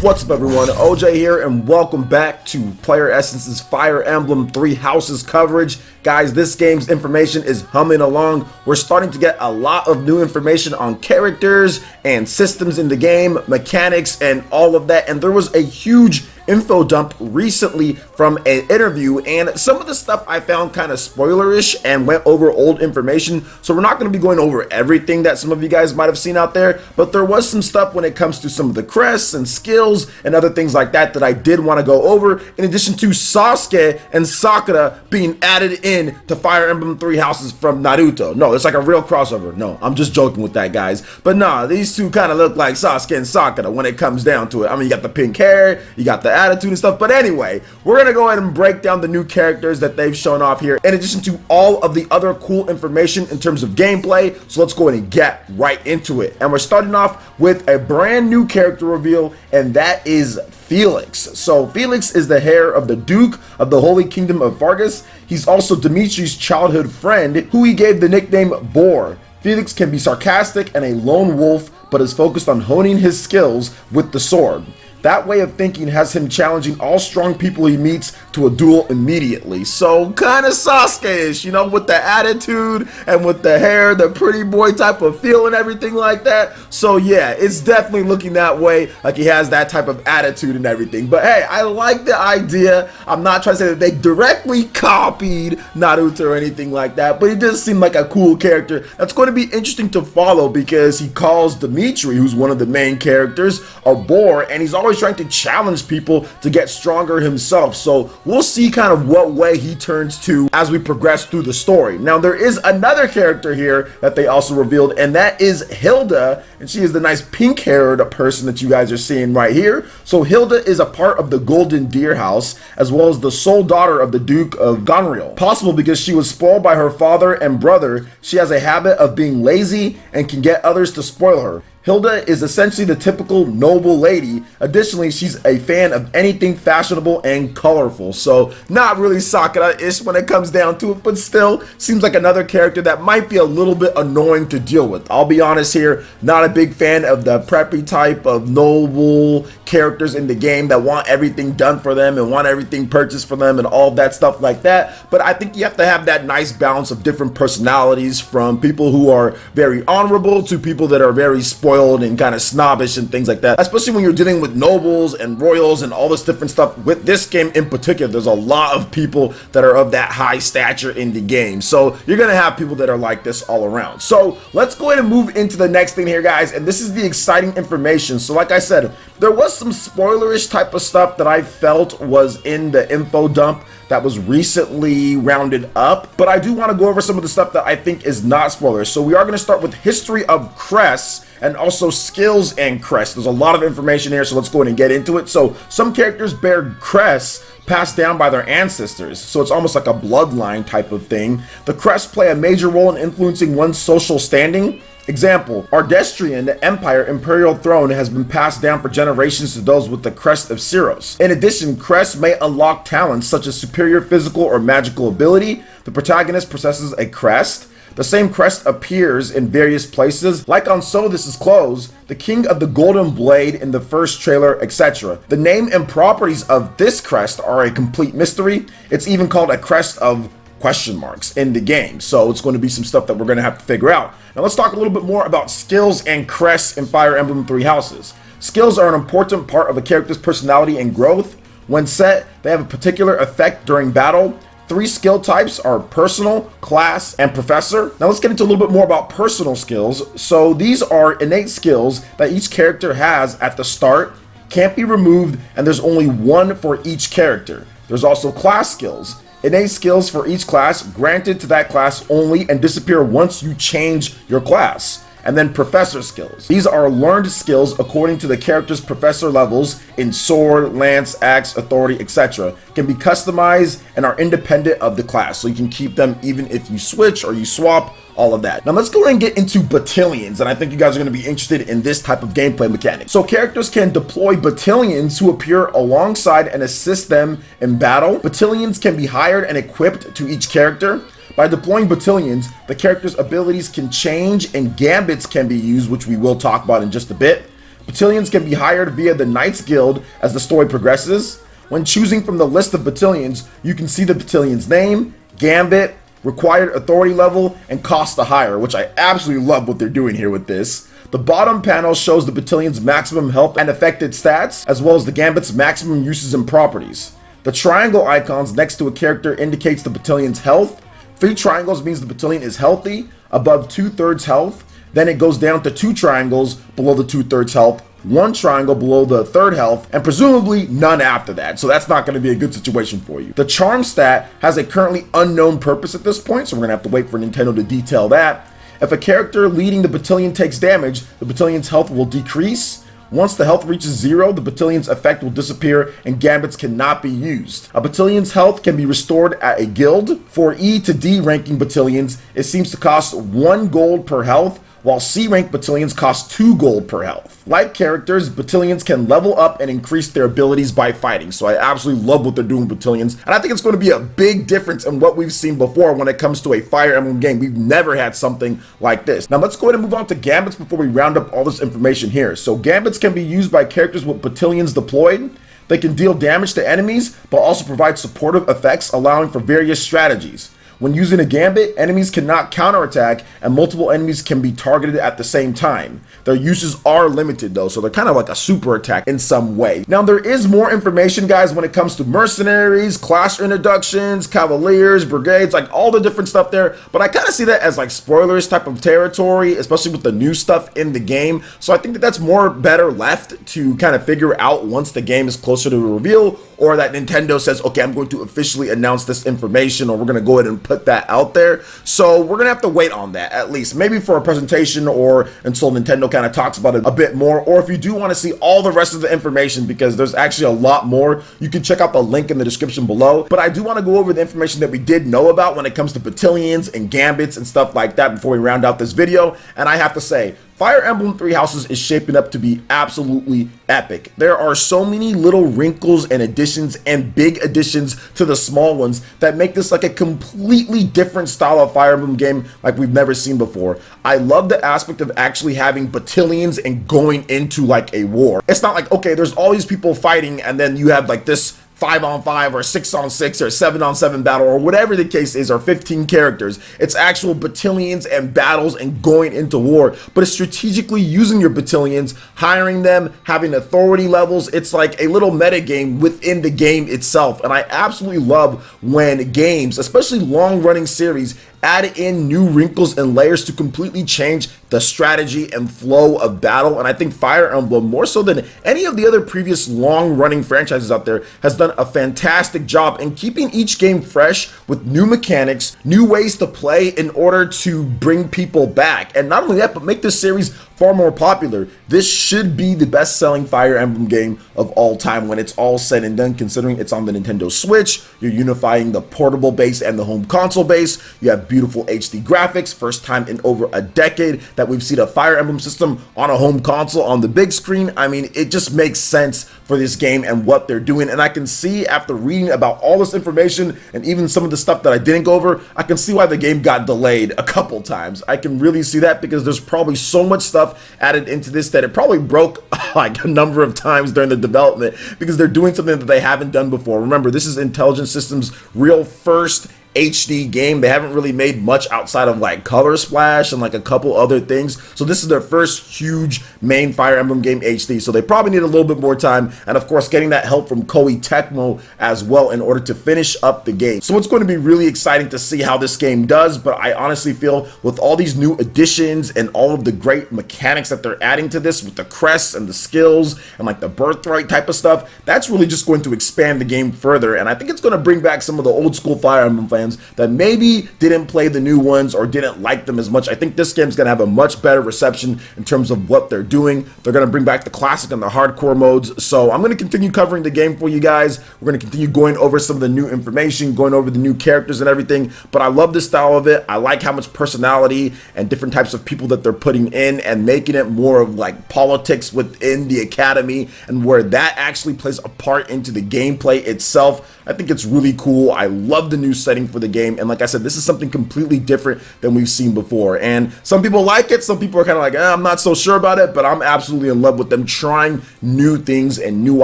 What's up everyone, OJ here and welcome back to PlayerEssence's Fire Emblem Three Houses coverage. Guys, this game's information is humming along. We're starting to get a lot of new information on characters and systems in the game, mechanics and all of that, and there was a huge info dump recently from an interview, and some of the stuff I found kind of spoilerish and went over old information, so we're not going to be going over everything that some of you guys might have seen out there, but there was some stuff when it comes to some of the crests and skills and other things like that that I did want to go over, in addition to Sasuke and Sakura being added in to Fire Emblem Three Houses from Naruto. No, it's like a real crossover. No, I'm just joking with that, guys. But nah, these two kind of look like Sasuke and Sakura when it comes down to it. I mean, you got the pink hair, you got the attitude and stuff, but anyway, we're gonna go ahead and break down the new characters that they've shown off here, in addition to all of the other cool information in terms of gameplay. So let's go ahead and get right into it, and we're starting off with a brand new character reveal, and that is Felix. So Felix is the heir of the Duke of the Holy Kingdom of Vargas. He's also Dimitri's childhood friend, who he gave the nickname Boar. Felix can be sarcastic and a lone wolf, but is focused on honing his skills with the sword. That way of thinking has him challenging all strong people he meets to a duel immediately. So kind of Sasuke-ish, you know, with the attitude and with the hair, the pretty boy type of feel and everything like that. So yeah, it's definitely looking that way, like he has that type of attitude and everything. But hey, I like the idea. I'm not trying to say that they directly copied Naruto or anything like that, but he does seem like a cool character that's going to be interesting to follow, because he calls Dimitri, who's one of the main characters, a boar, and he's always trying to challenge people to get stronger himself. So we'll see kind of what way he turns to as we progress through the story. Now there is another character here that they also revealed, and that is Hilda, and she is the nice pink haired person that you guys are seeing right here. So Hilda is a part of the Golden Deer House, as well as the sole daughter of the Duke of Gonriel. Possible because she was spoiled by her father and brother, she has a habit of being lazy and can get others to spoil her. Hilda is essentially the typical noble lady. Additionally, she's a fan of anything fashionable and colorful. So not really Sakura-ish when it comes down to it, but still seems like another character that might be a little bit annoying to deal with. I'll be honest here, not a big fan of the preppy type of noble characters in the game that want everything done for them and want everything purchased for them and all that stuff like that. But I think you have to have that nice balance of different personalities, from people who are very honorable to people that are very spoiled and kind of snobbish and things like that, especially when you're dealing with nobles and royals and all this different stuff. With this game in particular, there's a lot of people that are of that high stature in the game, so you're gonna have people that are like this all around. So let's go ahead and move into the next thing here, guys, and this is the exciting information. So like I said, there was some spoilerish type of stuff that I felt was in the info dump that was recently rounded up, but I do want to go over some of the stuff that I think is not spoilers. So we are going to start with history of Crests and also skills and Crests. There's a lot of information here, so let's go ahead and get into it. So some characters bear Crests passed down by their ancestors, so it's almost like a bloodline type of thing. The Crests play a major role in influencing one's social standing. Example, Ardestrian, the Empire Imperial Throne, has been passed down for generations to those with the Crest of Syros. In addition, Crests may unlock talents such as superior physical or magical ability. The protagonist possesses a crest. The same crest appears in various places, like on So This Is Close, the King of the Golden Blade in the first trailer, etc. The name and properties of this crest are a complete mystery. It's even called a crest of question marks in the game, so it's going to be some stuff that we're going to have to figure out. Now let's talk a little bit more about skills and crests in Fire Emblem Three Houses. Skills are an important part of a character's personality and growth. When set, they have a particular effect during battle. Three skill types are personal, class, and professor. Now let's get into a little bit more about personal skills. So these are innate skills that each character has at the start, can't be removed, and there's only one for each character. There's also class skills. Innate skills for each class, granted to that class only, and disappear once you change your class. And then professor skills. These are learned skills according to the character's professor levels in sword, lance, axe, authority, etc. Can be customized and are independent of the class, so you can keep them even if you switch or you swap, all of that. Now let's go ahead and get into battalions, and I think you guys are going to be interested in this type of gameplay mechanic. So characters can deploy battalions who appear alongside and assist them in battle. Battalions can be hired and equipped to each character. By deploying battalions, the character's abilities can change and gambits can be used, which we will talk about in just a bit. Battalions can be hired via the Knights Guild as the story progresses. When choosing from the list of battalions, you can see the battalion's name, Gambit, required authority level, and cost to hire, which I absolutely love what they're doing here with this. The bottom panel shows the battalion's maximum health and affected stats, as well as the Gambit's maximum uses and properties. The triangle icons next to a character indicates the battalion's health. 3 triangles means the battalion is healthy, above 2/3 health. Then it goes down to 2 triangles below the 2/3 health, 1 triangle below the 3rd health, and presumably none after that. So that's not going to be a good situation for you. The charm stat has a currently unknown purpose at this point, so we're going to have to wait for Nintendo to detail that. If a character leading the battalion takes damage, the battalion's health will decrease. Once the health reaches 0, the battalion's effect will disappear and Gambits cannot be used. A battalion's health can be restored at a guild. For E to D ranking battalions, it seems to cost 1 gold per health, while C rank battalions cost 2 gold per health. Like characters, battalions can level up and increase their abilities by fighting, so I absolutely love what they're doing with battalions, and I think it's going to be a big difference in what we've seen before when it comes to a Fire Emblem game. We've never had something like this. Now let's go ahead and move on to Gambits before we round up all this information here. So Gambits can be used by characters with battalions deployed. They can deal damage to enemies, but also provide supportive effects, allowing for various strategies. When using a Gambit, enemies cannot counterattack, and multiple enemies can be targeted at the same time. Their uses are limited though, so they're kind of like a super attack in some way. Now there is more information, guys, when it comes to Mercenaries, class introductions, Cavaliers, Brigades, like all the different stuff there, but I kind of see that as like spoilers type of territory, especially with the new stuff in the game. So I think that that's more better left to kind of figure out once the game is closer to a reveal, or that Nintendo says, okay, I'm going to officially announce this information, or we're going to go ahead and put that out there. So we're going to have to wait on that, at least maybe for a presentation or until Nintendo kind of talks about it a bit more. Or if you do want to see all the rest of the information, because there's actually a lot more, you can check out the link in the description below. But I do want to go over the information that we did know about when it comes to battalions and Gambits and stuff like that before we round out this video. And I have to say, Fire Emblem Three Houses is shaping up to be absolutely epic. There are so many little wrinkles and additions and big additions to the small ones that make this like a completely different style of Fire Emblem game like we've never seen before. I love the aspect of actually having battalions and going into like a war. It's not like, okay, there's all these people fighting and then you have like this 5-on-5 or 6-on-6 or 7-on-7 battle or whatever the case is, or 15 characters. It's actual battalions and battles and going into war, but it's strategically using your battalions, hiring them, having authority levels. It's like a little meta game within the game itself, and I absolutely love when games, especially long-running series, add in new wrinkles and layers to completely change the strategy and flow of battle. And I think Fire Emblem, more so than any of the other previous long-running franchises out there, has done a fantastic job in keeping each game fresh with new mechanics, new ways to play in order to bring people back. And not only that, but make this series far more popular. This should be the best-selling Fire Emblem game of all time when it's all said and done, considering it's on the Nintendo Switch. You're unifying the portable base and the home console base. You have beautiful HD graphics, first time in over a decade that we've seen a Fire Emblem system on a home console on the big screen. I mean, it just makes sense for this game and what they're doing, and I can see after reading about all this information and even some of the stuff that I didn't go over, I can see why the game got delayed a couple times. I can really see that because there's probably so much stuff added into this that it probably broke like a number of times during the development because they're doing something that they haven't done before. Remember, this is Intelligent Systems' real first HD game. They haven't really made much outside of like Color Splash and like a couple other things. So this is their first huge main Fire Emblem game HD. So they probably need a little bit more time. And of course, getting that help from Koei Tecmo as well in order to finish up the game. So it's going to be really exciting to see how this game does. But I honestly feel with all these new additions and all of the great mechanics that they're adding to this with the crests and the skills and like the birthright type of stuff, that's really just going to expand the game further. And I think it's going to bring back some of the old school Fire Emblem fans that maybe didn't play the new ones or didn't like them as much. I think this game's gonna have a much better reception in terms of what they're doing. They're gonna bring back the classic and the hardcore modes. So I'm gonna continue covering the game for you guys. We're gonna continue going over some of the new information, going over the new characters and everything. But I love the style of it. I like how much personality and different types of people that they're putting in and making it more of like politics within the academy and where that actually plays a part into the gameplay itself. I think it's really cool. I love the new setting for the game. And like I said, this is something completely different than we've seen before. And some people like it. Some people are kind of like, I'm not so sure about it, but I'm absolutely in love with them trying new things and new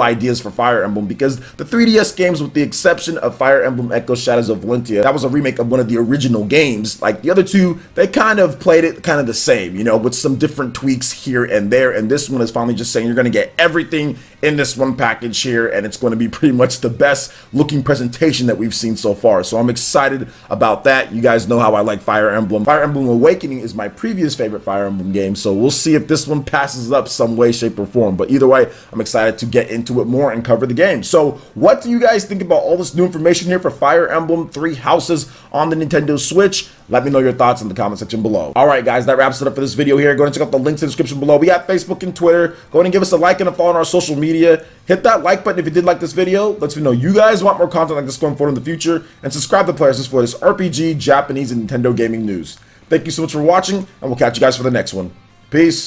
ideas for Fire Emblem, because the 3DS games, with the exception of Fire Emblem Echo Shadows of Valentia, that was a remake of one of the original games. Like the other two, they kind of played it kind of the same, you know, with some different tweaks here and there. And this one is finally just saying you're going to get everything in this one package here, and it's going to be pretty much the best looking presentation that we've seen so far. So I'm excited about that. You guys know how I like Fire Emblem. Fire Emblem Awakening is my previous favorite Fire Emblem game, so we'll see if this one passes up some way, shape, or form. But either way, I'm excited to get into it more and cover the game. So what do you guys think about all this new information here for Fire Emblem Three Houses on the Nintendo Switch? Let me know your thoughts in the comment section below. Alright guys, that wraps it up for this video here. Go ahead and check out the links in the description below. We got Facebook and Twitter. Go ahead and give us a like and a follow on our social media. Hit that like button if you did like this video. Lets me know you guys want more content like this going forward in the future. And subscribe to PlayerEssence for this RPG, Japanese, and Nintendo gaming news. Thank you so much for watching, and we'll catch you guys for the next one. Peace.